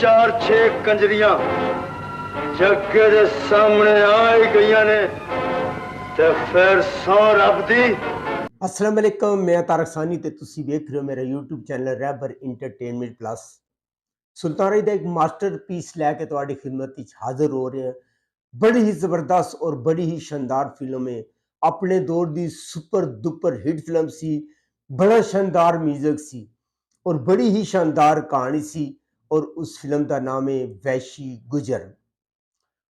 चार छे कंजरियां जगे दे सामने आ ही गई ने ते फिर सौ रब दी। अस्सलाम वालेकुम, मैं तारक सानी ते तुसी देख रहे हो मेरा यूट्यूब चैनल रैबर इंटरटेनमेंट प्लस। सुल्तान राही दा एक मास्टरपीस लैके तुहाडी खिदमत विच हाज़र हो रहे हैं। बड़ी ही ज़बरदस्त और बड़ी ही शानदार फिल्म है। अपने दौर की सुपर दुपर हिट फिल्म सी, बड़ा शानदार म्यूजिक सी और बड़ी ही शानदार कहानी सी। और उस फिल्म का नाम है वैशी गुजर।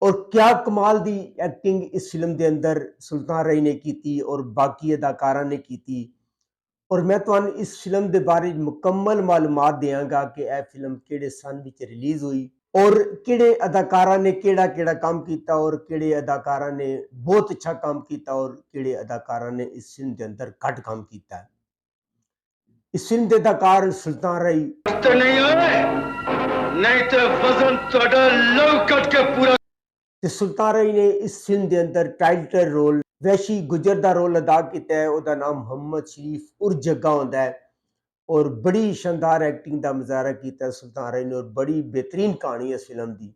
और क्या कमाल दी एक्टिंग इस फिल्म के अंदर सुल्तान राही ने की थी और बाकी अदाकारा ने की थी। और मैं तुहानू इस फिल्म के बारे मुकम्मल मालूमात देंगा कि यह फिल्म किहड़े सन विच रिलीज़ हुई और किहड़े अदाकारा ने केड़ा केड़ा काम किया और किहड़े अदाकारा ने बहुत अच्छा काम किया और किहड़े अदाकारा ने इस फिल्म के अंदर घट काम किया है। इस फिल्म के अदाकार सुल्तान राही नहीं आए नहीं तो वजन तुहाडा लहू कट के पूरा। सुल्तान राही ने इस फिल्म के अंदर टाइटल रोल वैशी गुजर का रोल अदा किया है। उसका नाम मोहम्मद शरीफ उर्फ जग्गा होंदा है और बड़ी शानदार एक्टिंग का मुजाहरा किया सुल्तान राही ने और बड़ी बेहतरीन कहानी है इस फिल्म की।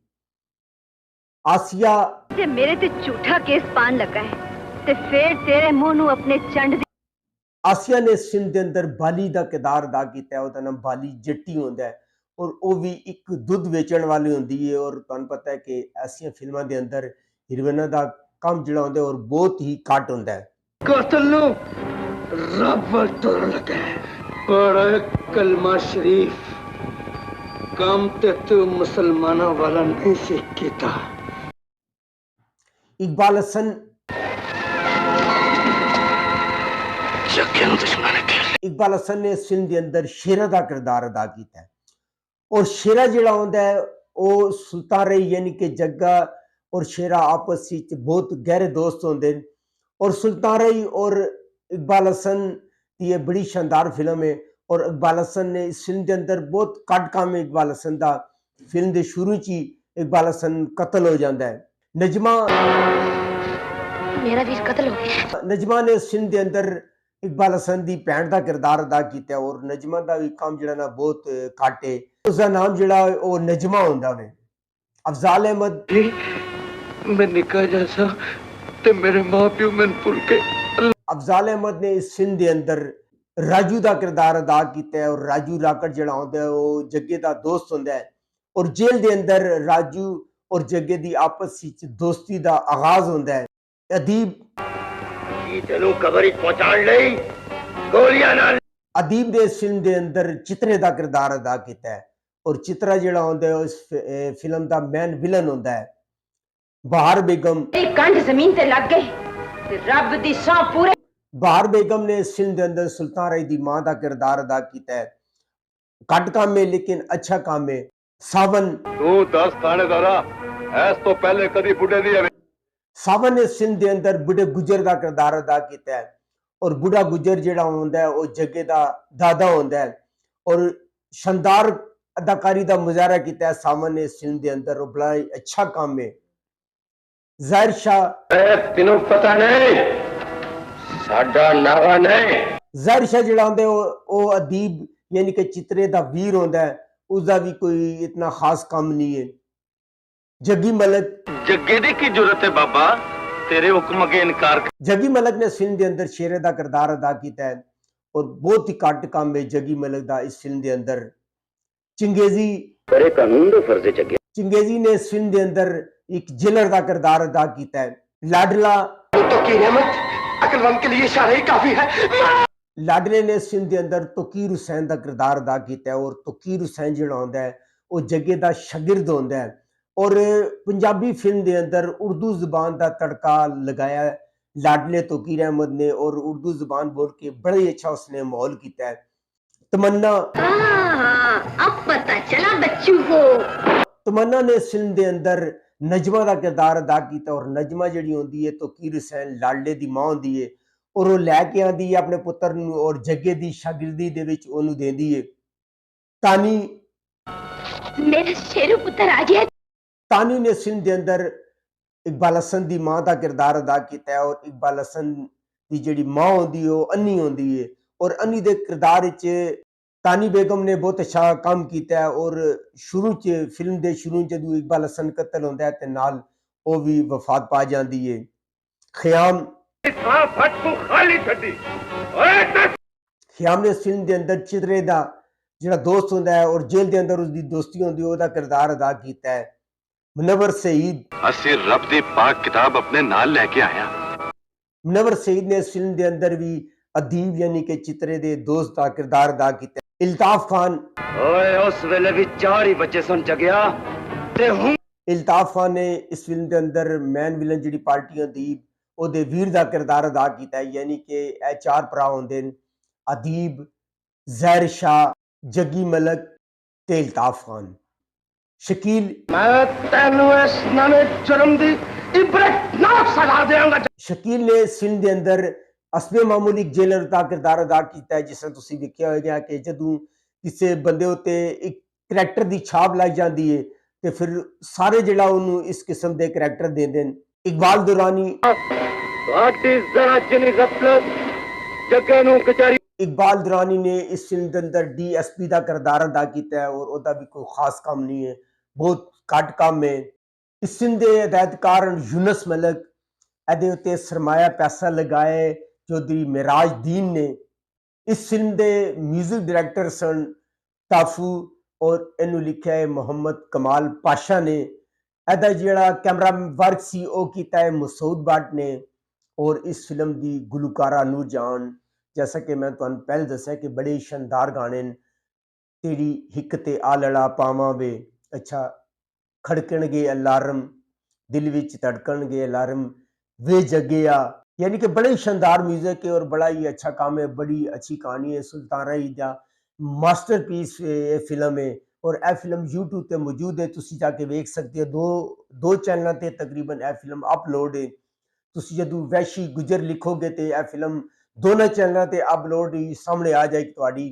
आसिया ते मेरे ते झूठा केस पान लगा है ते फिर तेरे मुंह नू अपने चंड आसिया ने इस फिल्म के अंदर बाली का किरदार अदा किया है। उसका नाम बाली जट्टी होंदा है और वो भी एक दुध बेचण वाली होंदी है। और तुहानू पता है कि ऐसिया फिल्मां के अंदर हीरोइना का काम जिहड़ा होंदा है और बहुत ही घट होंदा है। कातल नु रब वल तुरन लगा है। बड़ा कलमा शरीफ काम ते तू मुसलमाना वाला नहीं सी कीता। इकबाल हसन इकबाल हसन ने इस फिल्म के अंदर शेरा का किरदार अदा किया है। और शेरा जिहड़ा होंदा है वो सुल्तान राही यानी कि जग्गा और शेरा आपस में बहुत गहरे दोस्त होंदे हैं। और सुल्तान राही और इकबाल हसन की यह बड़ी शानदार फिल्म है। और इकबाल हसन ने इस फिल्म के अंदर बहुत घट काम है इकबाल हसन का। फिल्म के शुरू च ही इकबाल हसन कतल हो जाता है। नजमा मेरा वीर कत्ल हो गया। नजमा ने इस फिल्म के अंदर इकबाल हसन की भैन का किरदार अदा किया और नजमा का भी काम जिहड़ा ना बहुत घट है। उसका नाम जिहड़ा वो नजमा होंदा वे। अफजाल अहमद मैं निका जैसा ते मेरे मां प्यो मैंने भुल के। अफजाल अहमद ने इस फिल्म के अंदर राजू का किरदार अदा किया है। और राजू राकड़ जिहड़ा होंदा है वो जग्गे का दोस्त होंदा है। और जेल के अंदर राजू और जग्गे की आपस विच दोस्ती का आगाज होंदा है। अदीब तेनू कबर पहुंचाने लई गोलियां नाल अदीब ने इस फिल्म के अंदर चित्रे का किरदार अदा किया है। और चित्रा जिहड़ा होंदा है इस फिल्म का मैन विलन होंदा है। बहार बेगम कंध जमीन ते लग गई रब दी सौ पूरे। बहार बेगम ने इस फिल्म के अंदर सुल्तान राही की मां का किरदार अदा किया है। घट काम है लेकिन अच्छा काम है। सावन तू दस थानेदारा ऐस तो पहले कदी बुढ़े दी सावन ने इस फिल्म के अंदर बुढ़े गुजर का किरदार अदा किया है। और बुढ़ा गुजर जिहड़ा होंदा है वो जग्गे का दादा होंदा है। और शानदार अदाकारी का मुजाहरा किया है सावन ने इस फिल्म के अंदर और बड़ा ही अच्छा काम है। ज़ाहिर शाह तेनू पता नहीं साडा नावा नहीं। ज़ाहिर शाह जिहड़ा होंदा है वो अदीब यानी कि चित्रे का वीर होंदा है। उसका भी कोई इतना खास काम नहीं है। जग्गी मलक जग्गे दी की जरूरत है बाबा तेरे हुक्म के इनकार। जग्गी मलक ने इस फिल्म के अंदर शेरे का किरदार अदा किया है और बहुत ही घट काम है जग्गी मलक का इस फिल्म के अंदर। चिंगेजी बड़े कानून दे फर्ज जग्गे चिंगेजी ने इस फिल्म के अंदर एक जेलर का किरदार अदा किया है। लाडला तो की रहमत अकलमंद के लिए इशारा ही काफी है। लाडले ने इस फिल्म के अंदर तोकीर हुसैन का किरदार अदा किया है। और तोकीर हुसैन जिहड़ा होंदा है वो जग्गे का शागिर्द होंदा है। और पंजाबी फिल्म के अंदर उर्दू जुबान का तड़का लगाया लाडले तोकीर अहमद ने और उर्दू जुबान बोल के बड़ा ही अच्छा उसने माहौल किया है। तमन्ना अब पता चला बच्चों को। तमन्ना ने इस फिल्म के अंदर नजमा का किरदार अदा किया। और नजमा जिहड़ी होंदी है तोकीर हुसैन लाडले की मां होंदी है और वो लैके आंदी है अपने पुत्र नूं और जग्गे की शागिर्दी दे विच ओनू देंदी है। तानी मेरा शेरू पुत्र आ गया। तानी ने इस फिल्म के अंदर इकबाल हसन की मां का किरदार अदा किया है। और इकबाल हसन की जिहड़ी मां होंदी है वो अन्नी होंदी है और अन्नी दे किरदार विच तानी बेगम ने बहुत अच्छा काम किया है और शुरू च फिल्म के शुरू जदों इकबाल हसन कतल होंदा है ते नाल वो भी वफात पा जाती है। खयाम खयाम ने इस फिल्म के अंदर चितरे का जिहड़ा दोस्त होंदा है और जेल के अंदर उसकी दोस्ती होंदी है उसका किरदार अदा किया है। मुनव्वर सईद ਅਸੀਂ ਰੱਬ ਦੀ ਪਾਕ किताब अपने नाल लेके आया। मुनव्वर सईद ने इस फिल्म के अंदर भी अदीब यानी कि चितरे के दोस्त का किरदार अदा किया। इल्ताफ खान उस वेले भी 4 ही बच्चे सन जगया ते हुण इल्ताफ खान ने इस फिल्म के अंदर मैन विलन जी पार्टी अदीब ਉਹਦੇ ਵੀਰ ਦਾ किरदार अदा किया यानी कि ਇਹ 4 ਭਰਾ ਹੁੰਦੇ ਨੇ अदीब ਜ਼ਹਿਰ शाह जग्गी मलक ते इल्ताफ खान। शकील मैं तेनू इस नवे जुर्म दी इबरतनाक सजा देंगा। शकील ने इस फिल्म के अंदर असबे मामूली जेलर का किरदार अदा किया है जिस तरह तुसीं देखिया होगा कि जदों किसी बंदे उत्ते एक करैक्टर की छाप लाई जाती है तो फिर सारे जिहड़ा उन्होंने इस किस्म के करैक्टर देंदे ने। इकबाल दुरानी इकबाल दुरानी ने इस फिल्म के अंदर DSP का किरदार अदा किया है और उसका भी कोई खास काम नहीं है, बहुत घट काम है। इस फिल्म के हिदायतकार यूनस मलिक ਇਹਦੇ ਉੱਤੇ ਸਰਮਾਇਆ ਪੈਸਾ ਲਗਾਏ ਚੌਧਰੀ ਮਿਰਾਜ ਦੀਨ ਨੇ। इस फिल्म के म्यूजिक डायरेक्टर सन टाफू और इनू लिखा है मोहम्मद कमाल पाशा ने। ਇਹਦਾ ਜਿਹੜਾ कैमरा वर्क सी वो किया है मसूद भट्ट ने और इस फिल्म की गुलकारा नूरजहान जैसा कि मैं तुहानू पहले दस्या कि बड़े शानदार गाने ने। तेरी हिक ते आ लड़ा पावां वे, अच्छा खड़कणगे अलार्म, दिल विच धड़कणगे अलार्म, वे जगिया, यानी कि बड़े शानदार म्यूजिक है और बड़ा ही अच्छा काम है, बड़ी अच्छी कहानी है। सुल्तान राही दा मास्टरपीस ये फिल्म है और यह फिल्म यूट्यूब पे मौजूद है, तुसी जाके वेख सकते हो। दो चैनलों ते तकरीबन यह फिल्म अपलोड है। तुसी जदों वैशी गुजर लिखोगे तो यह फिल्म दोनों चैनलों ते अपलोड ही सामने आ जाएगी तुहाडी।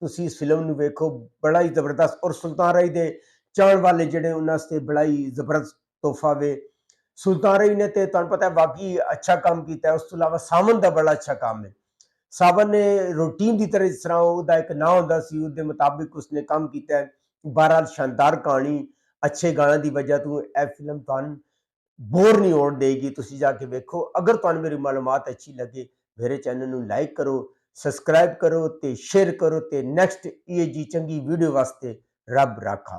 तुसी इस फिल्म नूं वेखो, बड़ा ही जबरदस्त और सुल्तान राही दे चाहण वाले जिहड़े उन्हां वास्ते बड़ा ही जबरदस्त तोहफा वे। सुल्तान राही ने तो तुहानू पता है वाकई अच्छा काम किया है। उस तो इलावा सावन का बड़ा अच्छा काम है। सावन ने रूटीन की तरह जिस तरह उसका एक ना होंदा सी उसके मुताबिक उसने काम किया है। बहरहाल शानदार कहानी, अच्छे गाने की वजह तो यह फिल्म तुहानू बोर नहीं होने देगी। तुसी जाके वेखो। अगर तुहानू मेरी मालूमात अच्छी लगे मेरे चैनल नू लाइक करो, सबसक्राइब करो ते शेयर करो ते नैक्सट ये जी चंगी वीडियो वास्ते रब राखा।